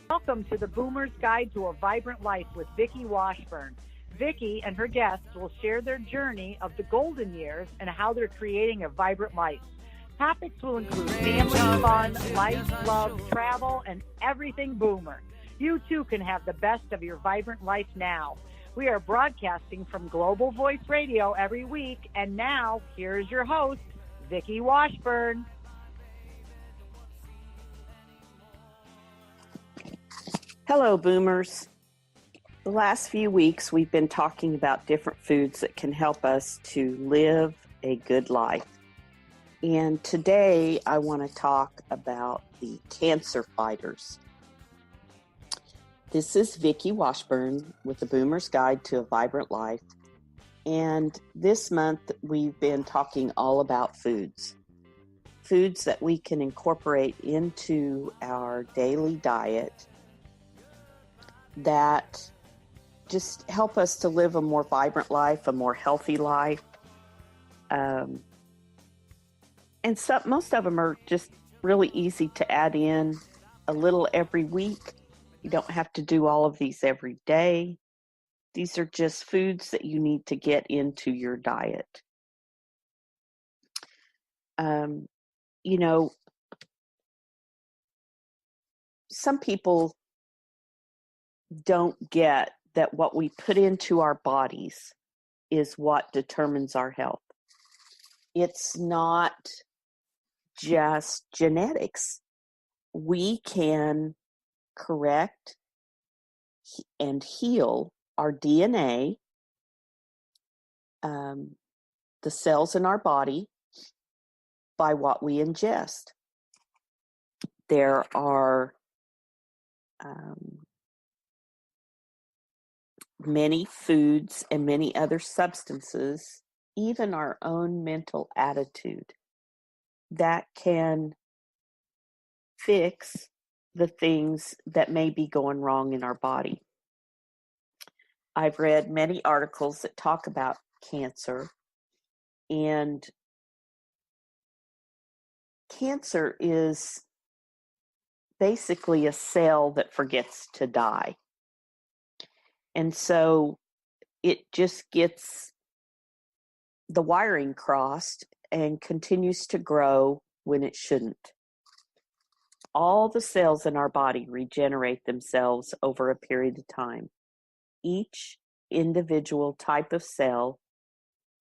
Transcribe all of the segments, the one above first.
Welcome to the Boomer's Guide to a Vibrant Life with Vicki Washburn. Vicki and her guests will share their journey of the golden years and how they're creating a vibrant life. Topics will include family, fun, life, love, travel, and everything Boomer. You too can have the best of your vibrant life now. We are broadcasting from Global Voice Radio every week, and now here's your host, Vicki Washburn. Hello, Boomers. The last few weeks, we've been talking about different foods that can help us to live a good life. And today, I want to talk about the cancer fighters. This is Vicki Washburn with the Boomer's Guide to a Vibrant Life. And this month, we've been talking all about foods. Foods that we can incorporate into our daily diet that just help us to live a more vibrant life, a more healthy life. And most of them are just really easy to add in a little every week. You don't have to do all of these every day. These are just foods that you need to get into your diet. Some people don't get that what we put into our bodies is what determines our health. It's not just genetics. We can correct and heal our DNA, the cells in our body, by what we ingest. There are many foods and many other substances, even our own mental attitude, that can fix the things that may be going wrong in our body. I've read many articles that talk about cancer, and cancer is basically a cell that forgets to die. And so it just gets the wiring crossed and continues to grow when it shouldn't. All the cells in our body regenerate themselves over a period of time. Each individual type of cell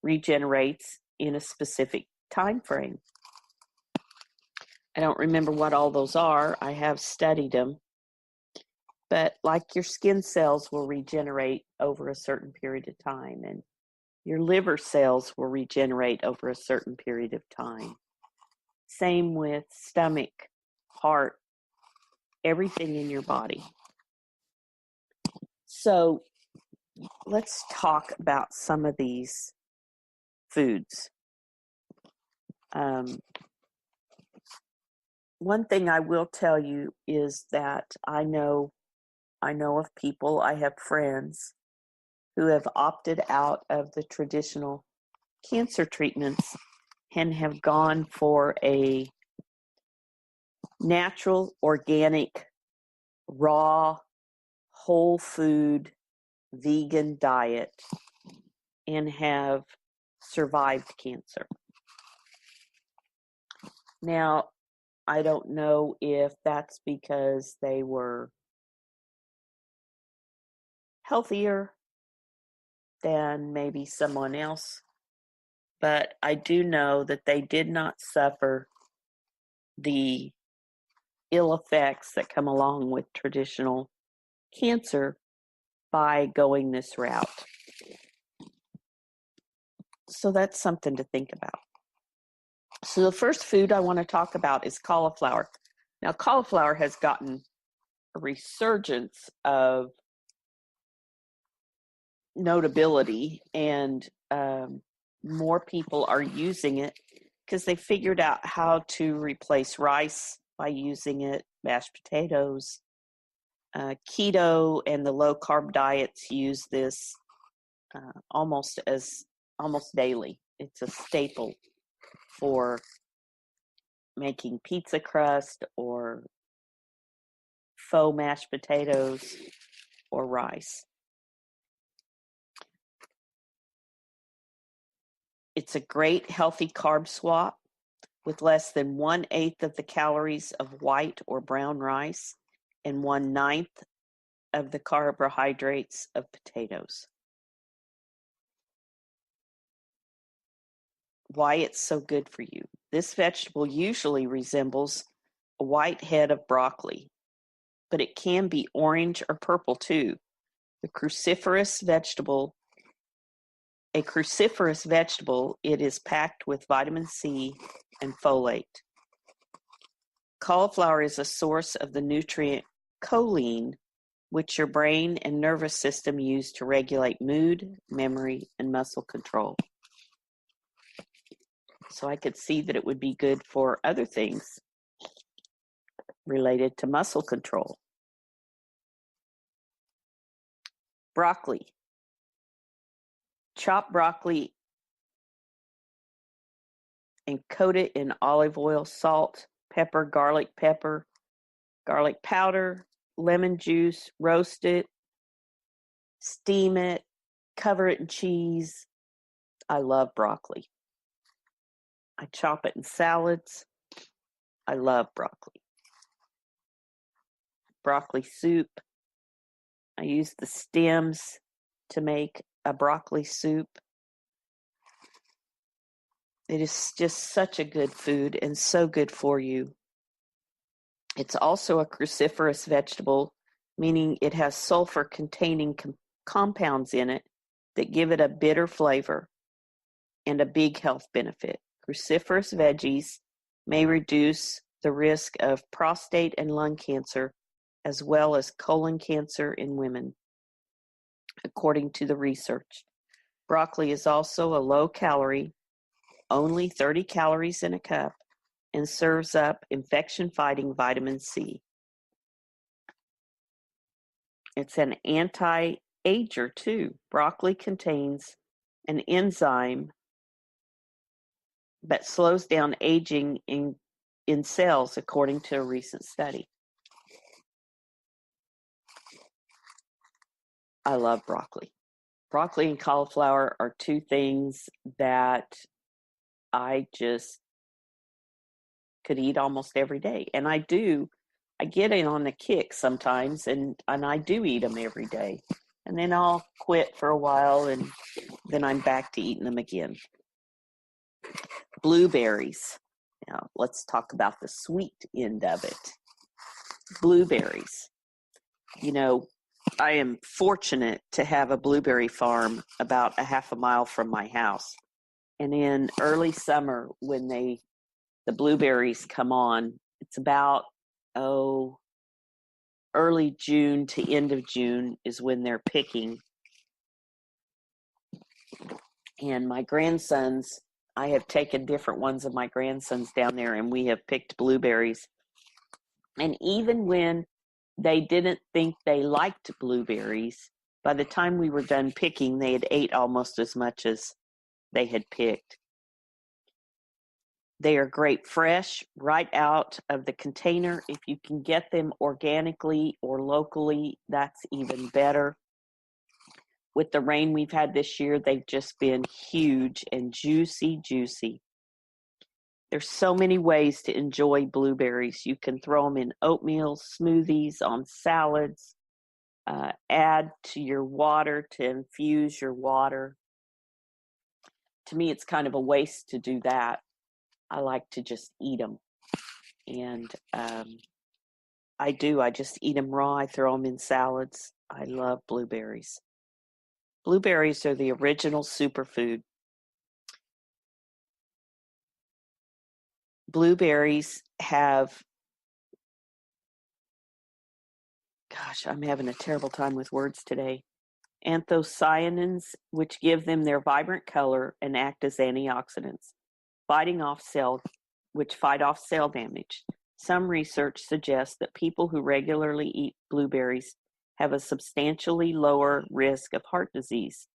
regenerates in a specific time frame. I don't remember what all those are. I have studied them. But like your skin cells will regenerate over a certain period of time, and your liver cells will regenerate over a certain period of time. Same with stomach, heart, everything in your body. So let's talk about some of these foods. One thing I will tell you is that I know of people, I have friends who have opted out of the traditional cancer treatments and have gone for a natural, organic, raw, whole food, vegan diet and have survived cancer. Now, I don't know if that's because they were healthier than maybe someone else, but I do know that they did not suffer the ill effects that come along with traditional cancer by going this route. So that's something to think about. So the first food I want to talk about is cauliflower. Now, cauliflower has gotten a resurgence of notability, and more people are using it because they figured out how to replace rice by using it, mashed potatoes. Keto and the low carb diets use this almost daily. It's a staple for making pizza crust or faux mashed potatoes or rice. It's a great healthy carb swap with less than 1/8 of the calories of white or brown rice and 1/9 of the carbohydrates of potatoes. Why it's so good for you. This vegetable usually resembles a white head of broccoli, but it can be orange or purple too. A cruciferous vegetable, it is packed with vitamin C and folate. Cauliflower is a source of the nutrient choline, which your brain and nervous system use to regulate mood, memory, and muscle control. So I could see that it would be good for other things related to muscle control. Broccoli. Chop broccoli and coat it in olive oil, salt, pepper, garlic powder, lemon juice, roast it, steam it, cover it in cheese. I love broccoli. I chop it in salads. I love broccoli. Broccoli soup. I use the stems to make a broccoli soup. It is just such a good food and so good for you. It's also a cruciferous vegetable, meaning it has sulfur-containing compounds in it that give it a bitter flavor and a big health benefit. Cruciferous veggies may reduce the risk of prostate and lung cancer, as well as colon cancer in women, according to the research. Broccoli is also a low-calorie, only 30 calories in a cup, and serves up infection-fighting vitamin C. It's an anti-ager too. Broccoli contains an enzyme that slows down aging in cells, according to a recent study. I love broccoli. Broccoli and cauliflower are two things that I just could eat almost every day. And I do. I get in on a kick sometimes, and I do eat them every day. And then I'll quit for a while, and then I'm back to eating them again. Blueberries. Now, let's talk about the sweet end of it. Blueberries. You know, I am fortunate to have a blueberry farm about a half a mile from my house. And in early summer, when the blueberries come on, it's about, early June to end of June is when they're picking. And my grandsons, I have taken different ones of my grandsons down there, and we have picked blueberries. And even when they didn't think they liked blueberries, by the time we were done picking, they had ate almost as much as they had picked. They are great fresh, right out of the container. If you can get them organically or locally, that's even better. With the rain we've had this year, they've just been huge and juicy, juicy. There's so many ways to enjoy blueberries. You can throw them in oatmeal, smoothies, on salads, add to your water to infuse your water. To me, it's kind of a waste to do that. I like to just eat them. And I do. I just eat them raw. I throw them in salads. I love blueberries. Blueberries are the original superfood. Blueberries have, gosh, I'm having a terrible time with words today. Anthocyanins, which give them their vibrant color and act as antioxidants, which fight off cell damage. Some research suggests that people who regularly eat blueberries have a substantially lower risk of heart disease,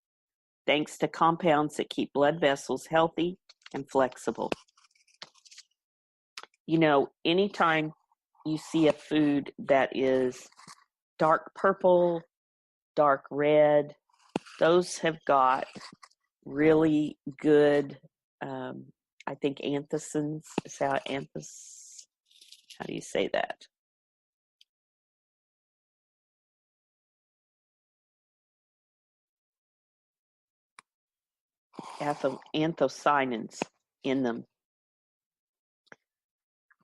thanks to compounds that keep blood vessels healthy and flexible. You know, anytime you see a food that is dark purple, dark red, those have got really good, I think anthocyanins is how do you say that? Anthocyanins in them.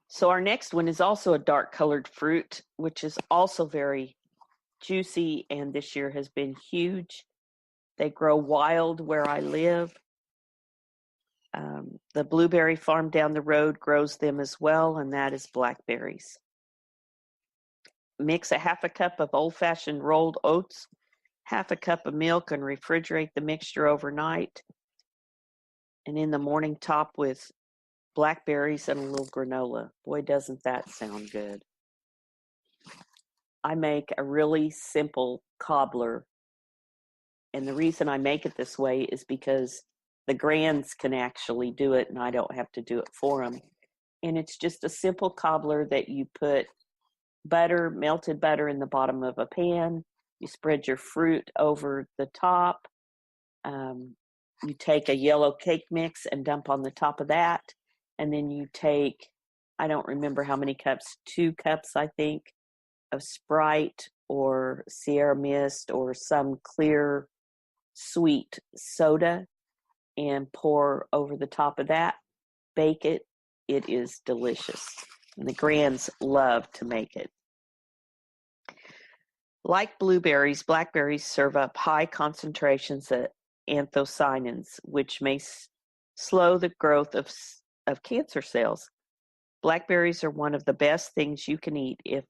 So our next one is also a dark colored fruit, which is also very juicy, and this year has been huge. They grow wild where I live. The blueberry farm down the road grows them as well, and that is blackberries. Mix a half a cup of old-fashioned rolled oats, half a cup of milk, and refrigerate the mixture overnight. And in the morning, top with blackberries and a little granola. Boy, doesn't that sound good. I make a really simple cobbler, and the reason I make it this way is because the grands can actually do it, and I don't have to do it for them. And it's just a simple cobbler that you put butter, melted butter in the bottom of a pan. You spread your fruit over the top. You take a yellow cake mix and dump on the top of that. And then you take, I don't remember how many cups, 2 cups, I think, of Sprite or Sierra Mist or some clear sweet soda and pour over the top of that. Bake it. It is delicious. And the grands love to make it. Like blueberries, blackberries serve up high concentrations of anthocyanins, which may slow the growth of cancer cells. Blackberries are one of the best things you can eat if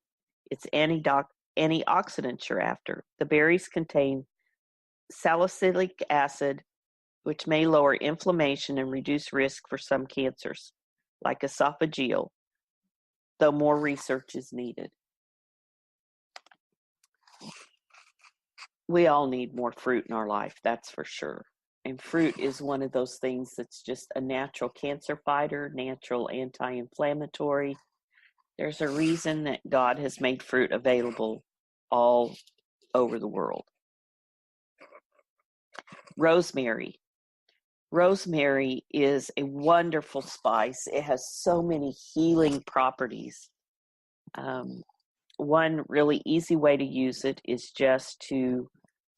it's antioxidants you're after. The berries contain salicylic acid, which may lower inflammation and reduce risk for some cancers, like esophageal, though more research is needed. We all need more fruit in our life, that's for sure. And fruit is one of those things that's just a natural cancer fighter, natural anti-inflammatory. There's a reason that God has made fruit available all over the world. Rosemary. Rosemary is a wonderful spice. It has so many healing properties. One really easy way to use it is just to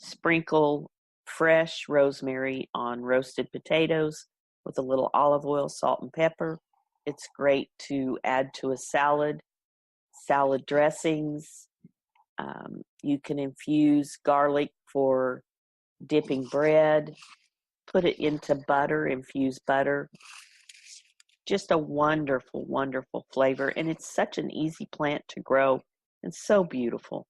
sprinkle fresh rosemary on roasted potatoes with a little olive oil, salt, and pepper. It's great to add to a salad dressings. You can infuse garlic for dipping bread, put it into butter, infuse butter. Just a wonderful, wonderful flavor, and it's such an easy plant to grow and so beautiful.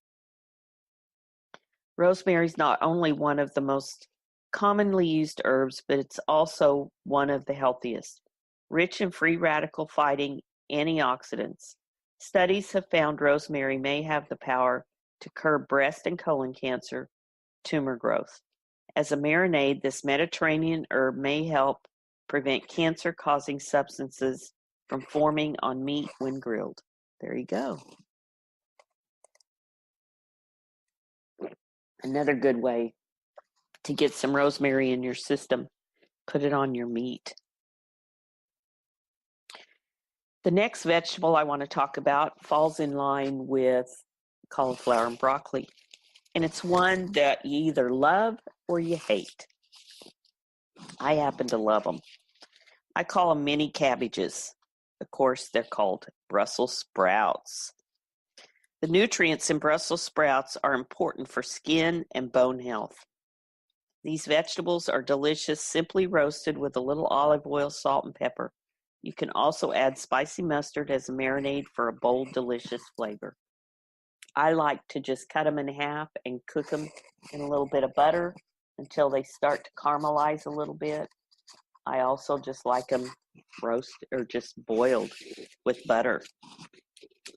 Rosemary is not only one of the most commonly used herbs, but it's also one of the healthiest. Rich in free radical fighting antioxidants, studies have found rosemary may have the power to curb breast and colon cancer tumor growth. As a marinade, this Mediterranean herb may help prevent cancer-causing substances from forming on meat when grilled. There you go. Another good way to get some rosemary in your system, put it on your meat. The next vegetable I want to talk about falls in line with cauliflower and broccoli, and it's one that you either love or you hate. I happen to love them. I call them mini cabbages. Of course, they're called Brussels sprouts. The nutrients in Brussels sprouts are important for skin and bone health. These vegetables are delicious, simply roasted with a little olive oil, salt, and pepper. You can also add spicy mustard as a marinade for a bold, delicious flavor. I like to just cut them in half and cook them in a little bit of butter until they start to caramelize a little bit. I also just like them roasted or just boiled with butter.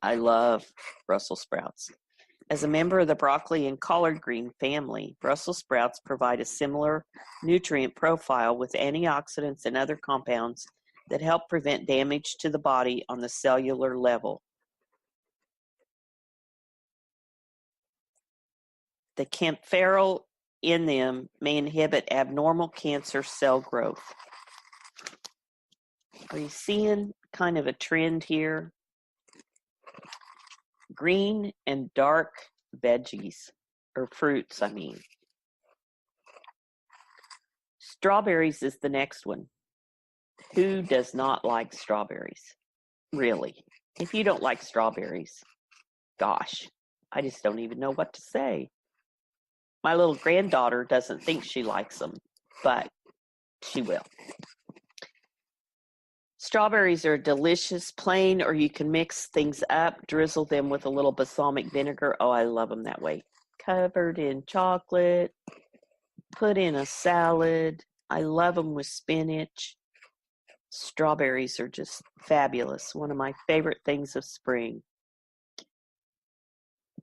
I love Brussels sprouts. As a member of the broccoli and collard green family, Brussels sprouts provide a similar nutrient profile with antioxidants and other compounds that help prevent damage to the body on the cellular level. The camphoral in them may inhibit abnormal cancer cell growth. Are you seeing kind of a trend here? Green and dark veggies, or fruits, I mean. Strawberries is the next one. Who does not like strawberries? Really? If you don't like strawberries, gosh, I just don't even know what to say. My little granddaughter doesn't think she likes them, but she will. Strawberries are delicious, plain, or you can mix things up, drizzle them with a little balsamic vinegar. Oh, I love them that way. Covered in chocolate, put in a salad. I love them with spinach. Strawberries are just fabulous. One of my favorite things of spring.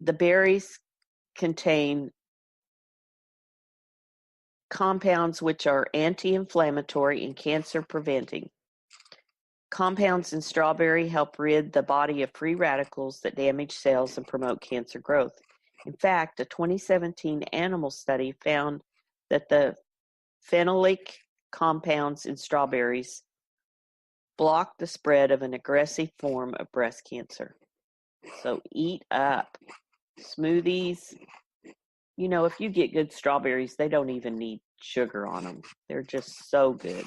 The berries contain compounds which are anti-inflammatory and cancer-preventing. Compounds in strawberry help rid the body of free radicals that damage cells and promote cancer growth. In fact, a 2017 animal study found that the phenolic compounds in strawberries block the spread of an aggressive form of breast cancer. So eat up. Smoothies. You know, if you get good strawberries, they don't even need sugar on them. They're just so good.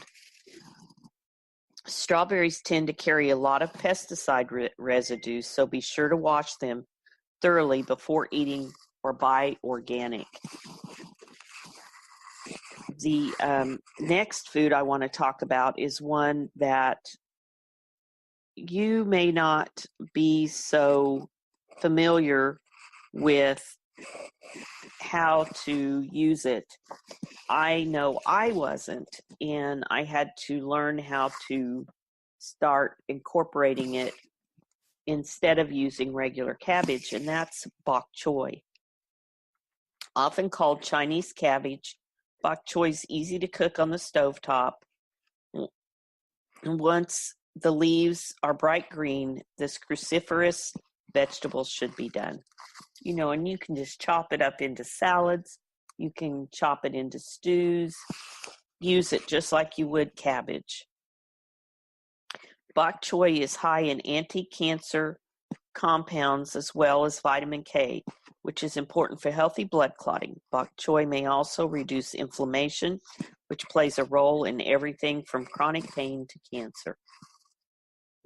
Strawberries tend to carry a lot of pesticide residues, so be sure to wash them thoroughly before eating or buy organic. The next food I want to talk about is one that you may not be so familiar with how to use it. I know I wasn't, and I had to learn how to start incorporating it instead of using regular cabbage, and that's bok choy. Often called Chinese cabbage, bok choy is easy to cook on the stovetop. And once the leaves are bright green, this cruciferous vegetable should be done. You know, and you can just chop it up into salads. You can chop it into stews. Use it just like you would cabbage. Bok choy is high in anti-cancer compounds as well as vitamin K, which is important for healthy blood clotting. Bok choy may also reduce inflammation, which plays a role in everything from chronic pain to cancer.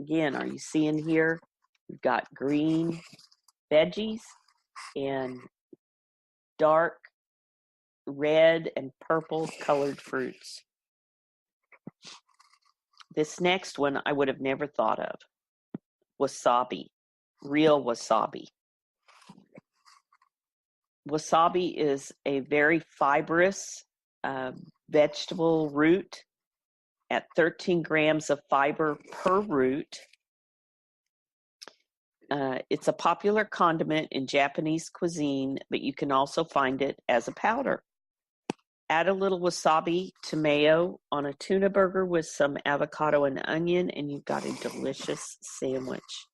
Again, are you seeing here? We've got green veggies and dark red and purple colored fruits. This next one I would have never thought of. Wasabi, real wasabi. Wasabi is a very fibrous vegetable root at 13 grams of fiber per root. It's a popular condiment in Japanese cuisine, but you can also find it as a powder. Add a little wasabi to mayo on a tuna burger with some avocado and onion, and you've got a delicious sandwich.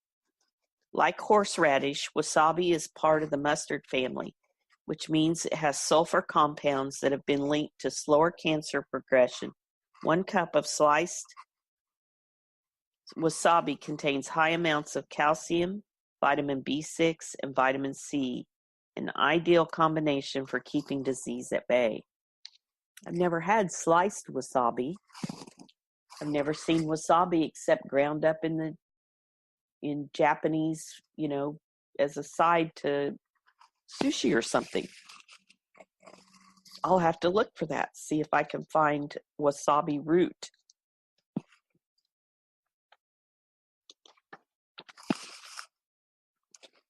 Like horseradish, wasabi is part of the mustard family, which means it has sulfur compounds that have been linked to slower cancer progression. 1 cup of sliced wasabi contains high amounts of calcium, vitamin B6, and vitamin C, an ideal combination for keeping disease at bay. I've never had sliced wasabi. I've never seen wasabi except ground up in Japanese, you know, as a side to sushi or something. I'll have to look for that, see if I can find wasabi root.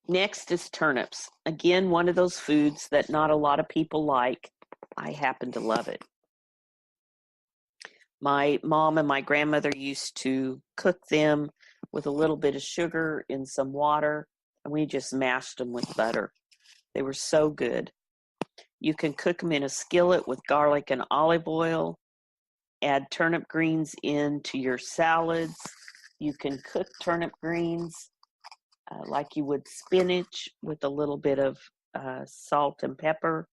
Next is turnips. Again, one of those foods that not a lot of people like. I happen to love it. My mom and my grandmother used to cook them with a little bit of sugar in some water, and we just mashed them with butter. They were so good. You can cook them in a skillet with garlic and olive oil. Add turnip greens into your salads. You can cook turnip greens like you would spinach with a little bit of salt and pepper.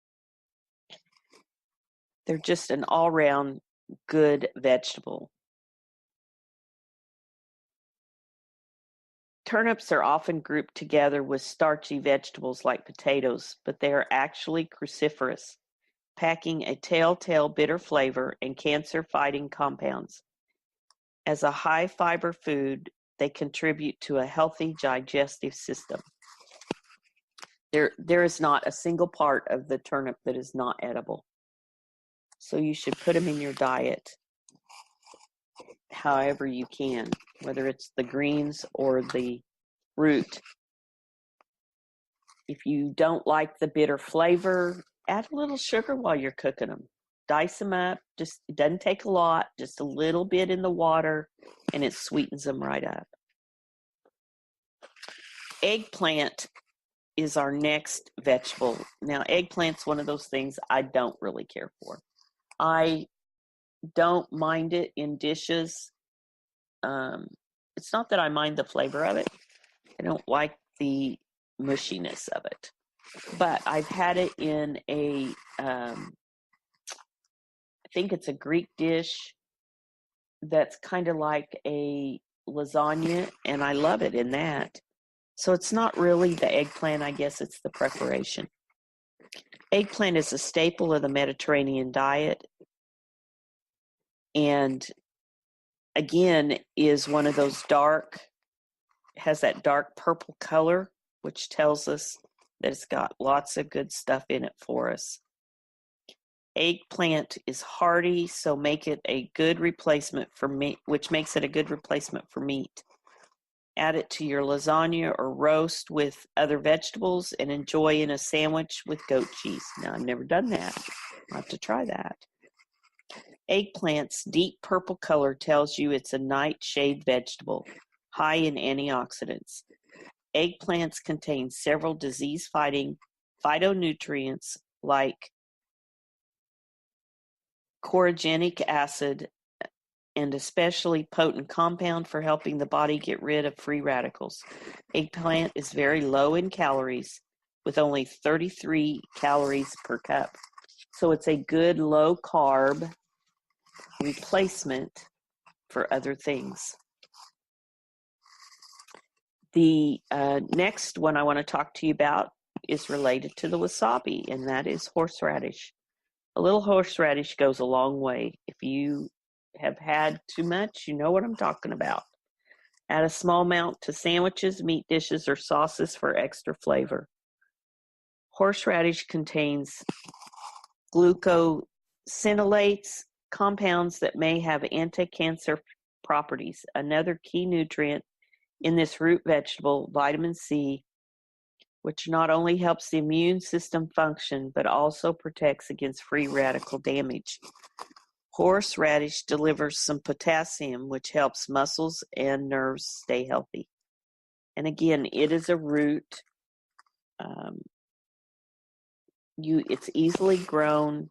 They're just an all-round good vegetable. Turnips are often grouped together with starchy vegetables like potatoes, but they are actually cruciferous, packing a telltale bitter flavor and cancer-fighting compounds. As a high-fiber food, they contribute to a healthy digestive system. There is not a single part of the turnip that is not edible. So you should put them in your diet however you can, whether it's the greens or the root. If you don't like the bitter flavor, add a little sugar while you're cooking them. Dice them up. It doesn't take a lot, just a little bit in the water, and it sweetens them right up. Eggplant is our next vegetable. Now, eggplant's one of those things I don't really care for. I don't mind it in dishes. It's not that I mind the flavor of it. I don't like the mushiness of it. But I've had it in I think it's a Greek dish that's kind of like a lasagna, and I love it in that. So it's not really the eggplant, I guess it's the preparation. Eggplant is a staple of the Mediterranean diet, and again is one of those has that dark purple color, which tells us that it's got lots of good stuff in it for us. Eggplant is hearty, so make it a good replacement for meat, which makes it a good replacement for meat. Add it to your lasagna or roast with other vegetables and enjoy in a sandwich with goat cheese. Now, I've never done that. I'll have to try that. Eggplant's deep purple color tells you it's a nightshade vegetable, high in antioxidants. Eggplants contain several disease-fighting phytonutrients like corogenic acid, and especially potent compound for helping the body get rid of free radicals. Eggplant is very low in calories, with only 33 calories per cup. So it's a good low-carb replacement for other things. The next one I want to talk to you about is related to the wasabi, and that is horseradish. A little horseradish goes a long way. If you have had too much, you know what I'm talking about. Add a small amount to sandwiches, meat dishes, or sauces for extra flavor. Horseradish contains glucosinolates, compounds that may have anti-cancer properties. Another key nutrient in this root vegetable, vitamin C, which not only helps the immune system function, but also protects against free radical damage. Horseradish delivers some potassium, which helps muscles and nerves stay healthy. And again, it is a root. It's easily grown.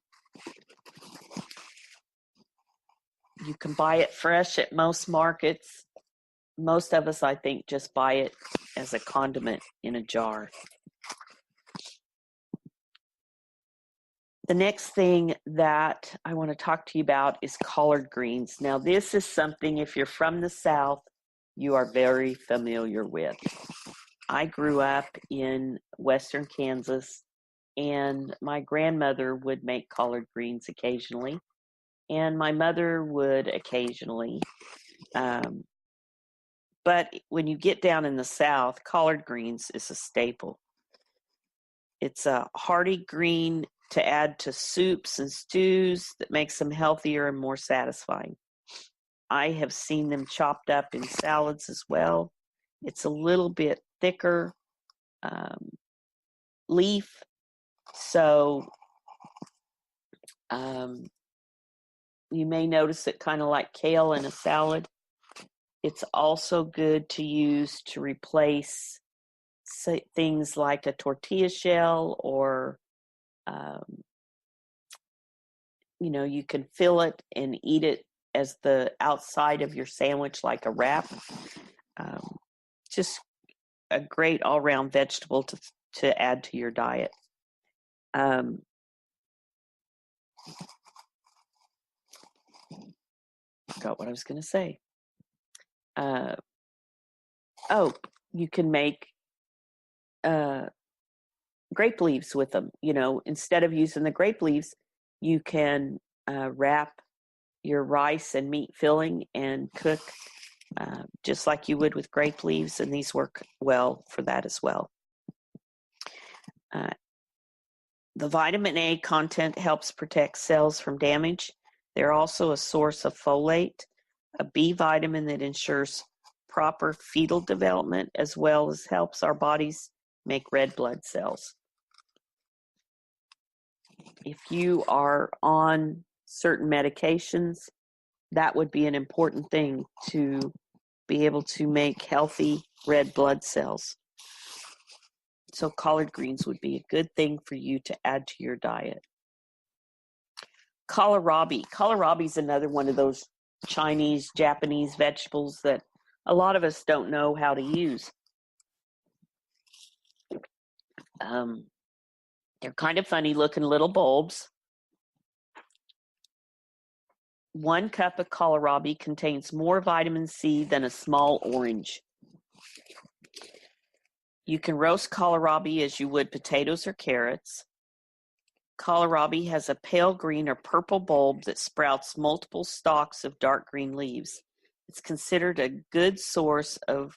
You can buy it fresh at most markets. Most of us, I think, just buy it as a condiment in a jar. The next thing that I want to talk to you about is collard greens. Now, this is something, if you're from the South, you are very familiar with. I grew up in western Kansas, and my grandmother would make collard greens occasionally, and my mother would occasionally. But when you get down in the South, collard greens is a staple. It's a hearty green to add to soups and stews that makes them healthier and more satisfying. I have seen them chopped up in salads as well. It's a little bit thicker leaf, so you may notice it kind of like kale in a salad. It's also good to use to replace things like a tortilla shell, or you can fill it and eat it as the outside of your sandwich like a wrap. Just a great all-round vegetable to add to your diet. Forgot what I was going to say. You can make grape leaves with them. Instead of using the grape leaves, you can wrap your rice and meat filling and cook just like you would with grape leaves, and these work well for that as well. The vitamin A content helps protect cells from damage. They're also a source of folate, a B vitamin that ensures proper fetal development, as well as helps our bodies make red blood cells. If you are on certain medications, that would be an important thing to be able to make healthy red blood cells. So collard greens would be a good thing for you to add to your diet. Kohlrabi. Kohlrabi is another one of those Chinese, Japanese vegetables that a lot of us don't know how to use. They're kind of funny looking little bulbs. 1 cup of kohlrabi contains more vitamin C than a small orange. You can roast kohlrabi as you would potatoes or carrots. Kohlrabi has a pale green or purple bulb that sprouts multiple stalks of dark green leaves. It's considered a good source of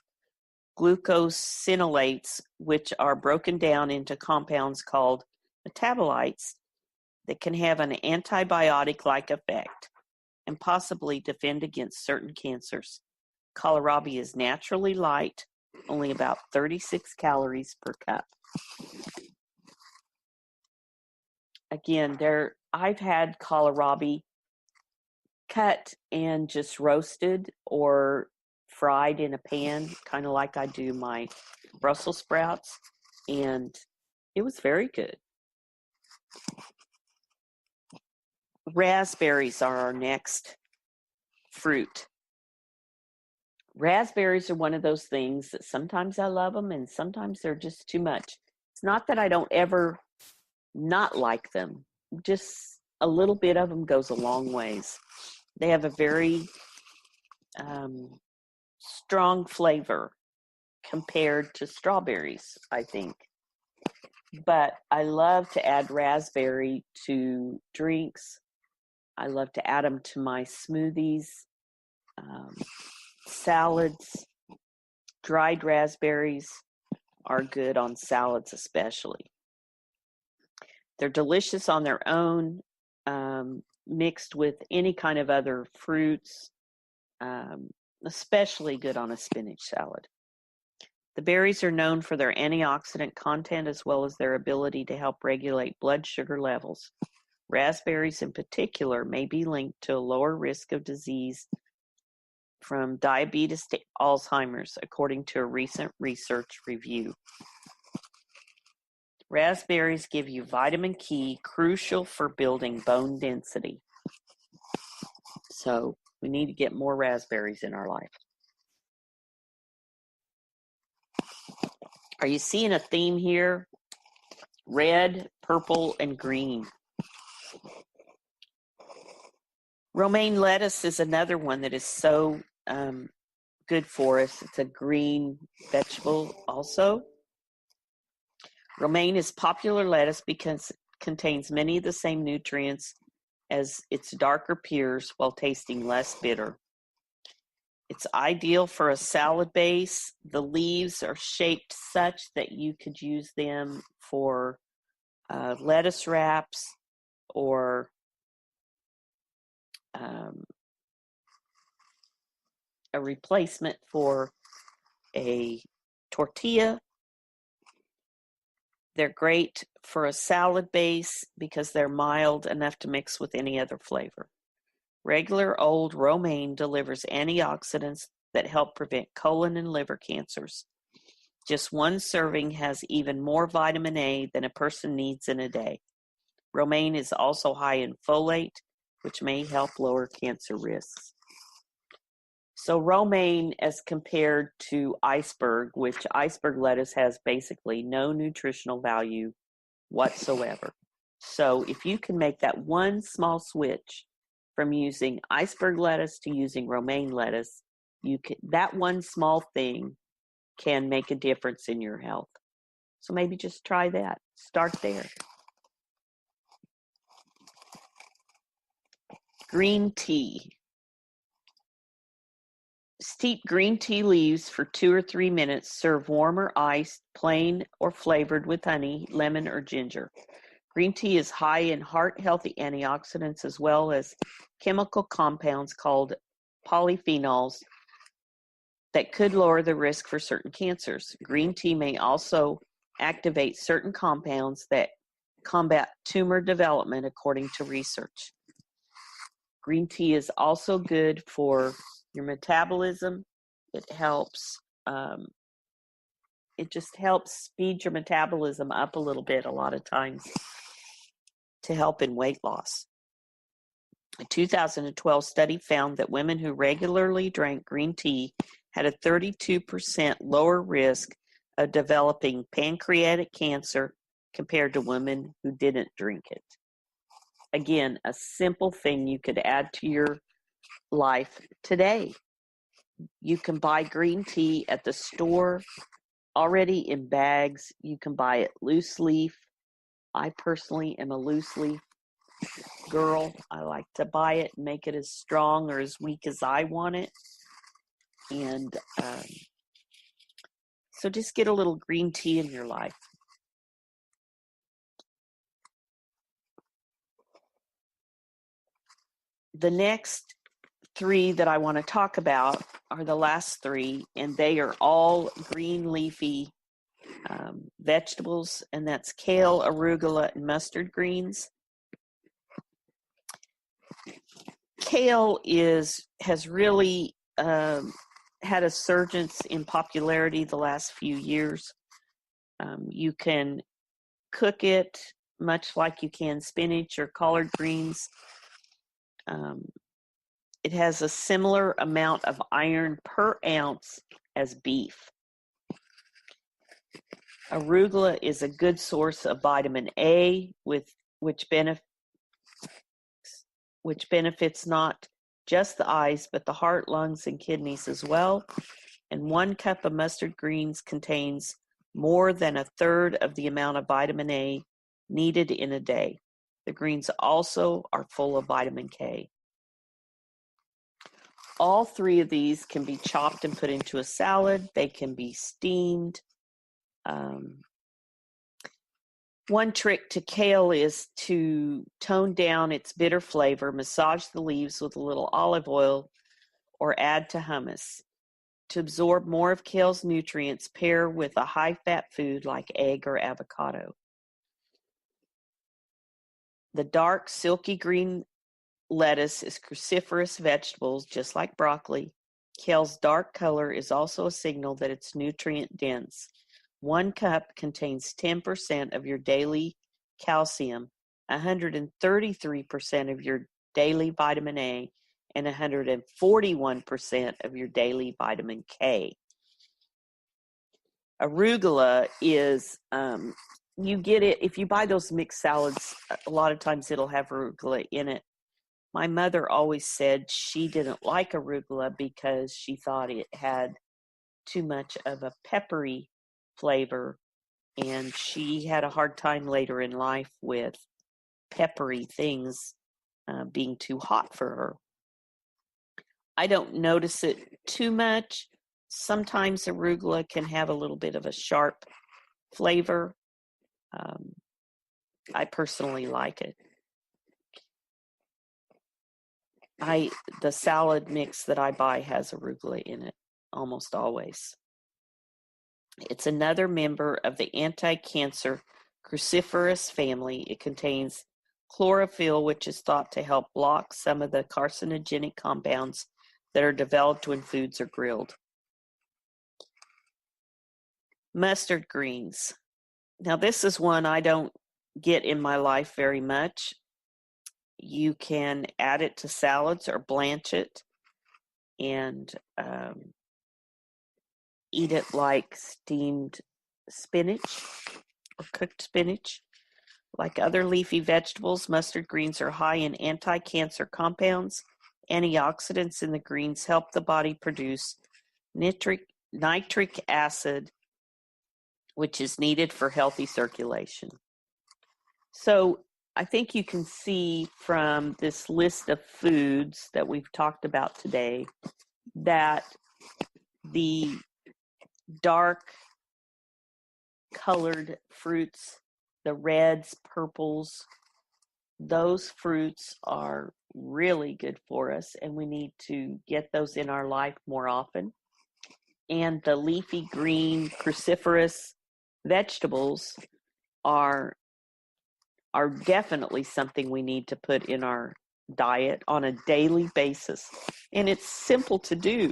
glucosinolates, which are broken down into compounds called metabolites that can have an antibiotic-like effect and possibly defend against certain cancers. Kohlrabi is naturally light, only about 36 calories per cup. Again, I've had kohlrabi cut and just roasted or fried in a pan, kind of like I do my Brussels sprouts, and it was very good. Raspberries are our next fruit. Raspberries are one of those things that sometimes I love them and sometimes they're just too much. It's not that I don't ever not like them, just a little bit of them goes a long ways. They have a very strong flavor compared to strawberries, I think. But I love to add raspberry to drinks. I love to add them to my smoothies, salads. Dried raspberries are good on salads especially. They're delicious on their own, mixed with any kind of other fruits, especially good on a spinach salad. The berries are known for their antioxidant content as well as their ability to help regulate blood sugar levels. Raspberries in particular may be linked to a lower risk of disease from diabetes to Alzheimer's, according to a recent research review. Raspberries give you vitamin K, crucial for building bone density. So we need to get more raspberries in our life. Are you seeing a theme here? Red, purple, and green. Romaine lettuce is another one that is so good for us. It's a green vegetable also. Romaine is popular lettuce because it contains many of the same nutrients as its darker peers while tasting less bitter. It's ideal for a salad base. The leaves are shaped such that you could use them for lettuce wraps or a replacement for a tortilla. They're great for a salad base because they're mild enough to mix with any other flavor. Regular old romaine delivers antioxidants that help prevent colon and liver cancers. Just one serving has even more vitamin A than a person needs in a day. Romaine is also high in folate, which may help lower cancer risks. So romaine as compared to iceberg, which iceberg lettuce has basically no nutritional value whatsoever. So if you can make that one small switch from using iceberg lettuce to using romaine lettuce, that one small thing can make a difference in your health. So maybe just try that. Start there. Green tea. Steep green tea leaves for 2 or 3 minutes. Serve warm or iced, plain or flavored with honey, lemon, or ginger. Green tea is high in heart-healthy antioxidants as well as chemical compounds called polyphenols that could lower the risk for certain cancers. Green tea may also activate certain compounds that combat tumor development, according to research. Green tea is also good for your metabolism. It just helps speed your metabolism up a little bit a lot of times to help in weight loss. A 2012 study found that women who regularly drank green tea had a 32% lower risk of developing pancreatic cancer compared to women who didn't drink it. Again, a simple thing you could add to your life today. You can buy green tea at the store already in bags. You can buy it loose leaf. I personally am a loose leaf girl. I like to buy it and make it as strong or as weak as I want it. And so just get a little green tea in your life. The next 3 that I want to talk about are the last 3, and they are all green leafy vegetables, and that's kale, arugula, and mustard greens. Kale has really had a surge in popularity the last few years. You can cook it much like you can spinach or collard greens. It has a similar amount of iron per ounce as beef. Arugula is a good source of vitamin A, which benefits not just the eyes, but the heart, lungs, and kidneys as well. And 1 cup of mustard greens contains more than a third of the amount of vitamin A needed in a day. The greens also are full of vitamin K. All 3 of these can be chopped and put into a salad. They can be steamed. One trick to kale is to tone down its bitter flavor, massage the leaves with a little olive oil, or add to hummus. To absorb more of kale's nutrients, pair with a high-fat food like egg or avocado. The dark, silky green lettuce is cruciferous vegetables, just like broccoli. Kale's dark color is also a signal that it's nutrient dense. 1 cup contains 10% of your daily calcium, 133% of your daily vitamin A, and 141% of your daily vitamin K. Arugula is, you get it, if you buy those mixed salads, a lot of times it'll have arugula in it. My mother always said she didn't like arugula because she thought it had too much of a peppery flavor, and she had a hard time later in life with peppery things being too hot for her. I don't notice it too much. Sometimes arugula can have a little bit of a sharp flavor. I personally like it. The salad mix that I buy has arugula in it almost always. It's another member of the anti-cancer cruciferous family. It contains chlorophyll, which is thought to help block some of the carcinogenic compounds that are developed when foods are grilled. Mustard greens. Now, this is one I don't get in my life very much. You can add it to salads or blanch it. and eat it like steamed spinach or cooked spinach. Like other leafy vegetables, mustard greens are high in anti-cancer compounds. Antioxidants in the greens help the body produce nitric acid, which is needed for healthy circulation. So I think you can see from this list of foods that we've talked about today that the dark colored fruits, the reds, purples, those fruits are really good for us, and we need to get those in our life more often. And the leafy green cruciferous vegetables are definitely something we need to put in our diet on a daily basis. And it's simple to do.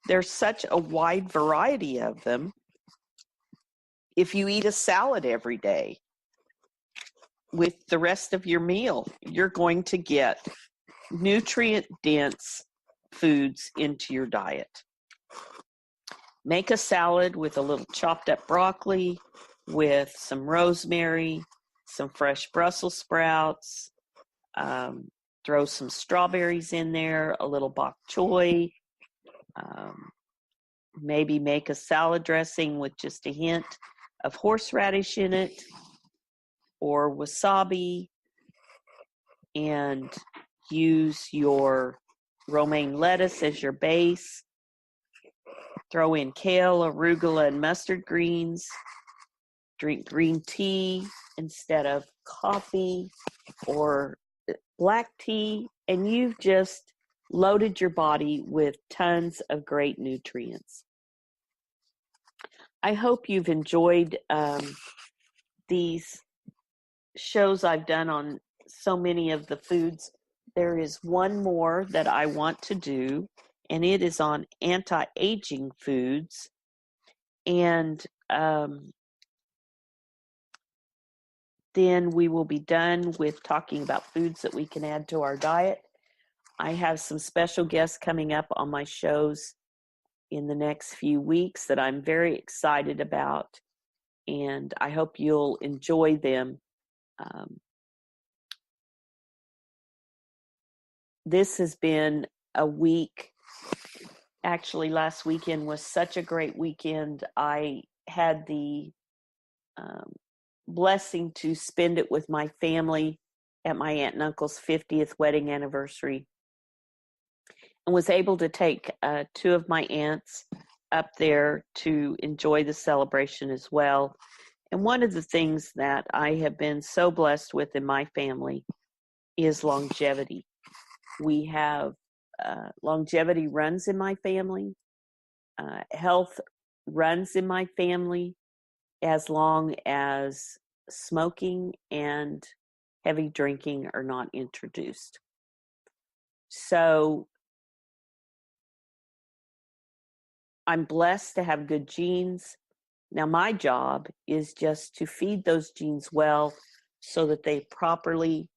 There's such a wide variety of them. If you eat a salad every day with the rest of your meal, you're going to get nutrient-dense foods into your diet. Make a salad with a little chopped up broccoli, with some rosemary, some fresh Brussels sprouts, throw some strawberries in there, a little bok choy, maybe make a salad dressing with just a hint of horseradish in it or wasabi, and use your romaine lettuce as your base. Throw in kale, arugula, and mustard greens. Drink green tea instead of coffee or black tea, and you've just loaded your body with tons of great nutrients. I hope you've enjoyed these shows I've done on so many of the foods. There is one more that I want to do, and it is on anti-aging foods. And then we will be done with talking about foods that we can add to our diet. I have some special guests coming up on my shows in the next few weeks that I'm very excited about, and I hope you'll enjoy them. This has been a week. Actually, last weekend was such a great weekend. I had the blessing to spend it with my family at my aunt and uncle's 50th wedding anniversary, and was able to take two of my aunts up there to enjoy the celebration as well. And one of the things that I have been so blessed with in my family is longevity. We have longevity runs in my family. Health runs in my family as long as smoking and heavy drinking are not introduced. So I'm blessed to have good genes. Now my job is just to feed those genes well so that they properly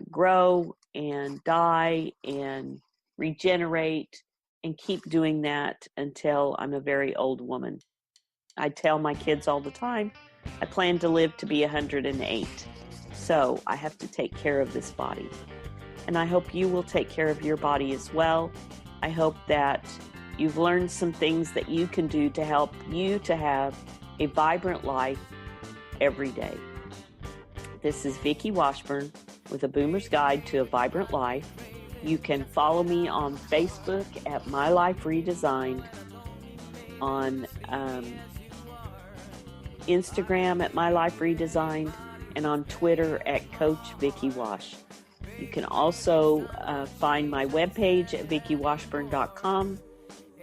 grow and die and regenerate, and keep doing that until I'm a very old woman. I tell my kids all the time, I plan to live to be 108. So I have to take care of this body. And I hope you will take care of your body as well. I hope that you've learned some things that you can do to help you to have a vibrant life every day. This is Vicki Washburn with A Boomer's Guide to a Vibrant Life. You can follow me on Facebook at My Life Redesigned, on Instagram at My Life Redesigned, and on Twitter at Coach Vicki Wash. You can also find my webpage at VickiWashburn.com,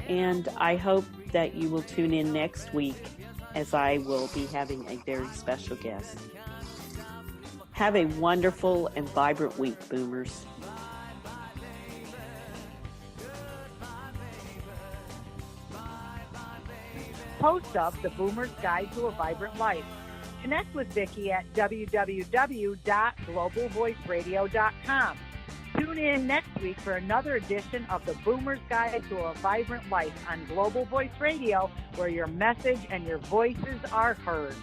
and I hope that you will tune in next week as I will be having a very special guest. Have a wonderful and vibrant week, Boomers. Host of The Boomer's Guide to a Vibrant Life. Connect with Vicki at www.globalvoiceradio.com. Tune in next week for another edition of the Boomer's Guide to a Vibrant Life on Global Voice Radio, where your message and your voices are heard.